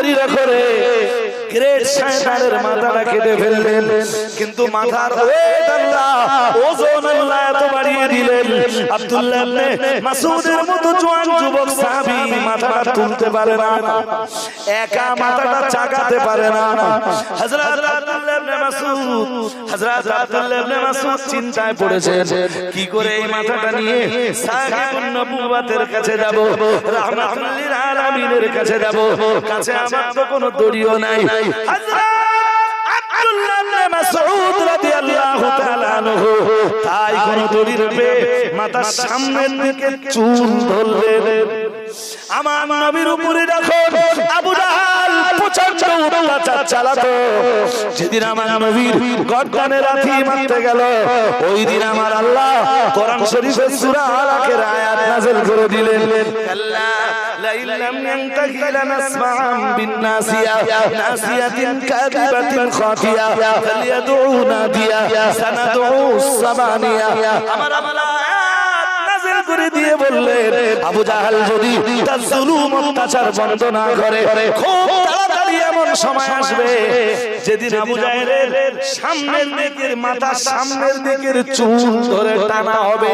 দেরি না করে গ্রেট শয়তানের মাথাটা কেটে ফেললেন। কিন্তু মাথার ওয়েট আল্লাহ, ওজন আল্লাহ এত বাড়িয়ে দিলেন, আব্দুল্লাহ ইবনে মাসউদের মতো জওয়ান যুবক সাহাবী মাথাটা তুলতে পারে না, একা মাথাটা চাকাতে পারে না। হযরত আব্দুল্লাহ ইবনে মাসউদ চিন্তায় পড়েছেন, কি করে এই মাথাটা নিয়ে সাহিবুন নবুওয়াতের কাছে যাব, রাহমাতুল লিল আলামিনের কাছে যাব, কাছে আমার তো কোনো দড়িও নাই। হযরত আব্দুল্লাহ ইবনে মাসউদ রাদিয়াল্লাহু তাআলা আনহু তাই কোন দড়ির পে মাথার সামনের দিকে চুল ধরলেন। আমার নবীর উপরে যখন আবু জাহাল প্রচন্ড অত্যাচার চালাতো, যেদিন আমার নবীর গর্দানে লাথি মারতে গেল, ওই দিন আমার আল্লাহ কোরআন শরীফের সূরা আলাকের আয়াত নাযিল করে দিলেন, আল্লাহ লা ইল্লাম ইয়ানতাহি লানাসমা'আম বিন্নাসিয়া নাসিয়াতিন কাযিবাতিন খাতিয়া ফালইয়াদউ নাদিয়া সানাদউ সাবানিয়া। আমার আল্লাহ নাযিল করে দিয়ে বললেন, আবু জাহাল যদি তার জুলুম অত্যাচার বন্ধ না করে, খুব তাড়াতাড়ি এমন সময় আসবে যেদিন আবু জাহেলের সামনের দিকের মাথা, সামনের দিকের চুল ধরে টানা হবে।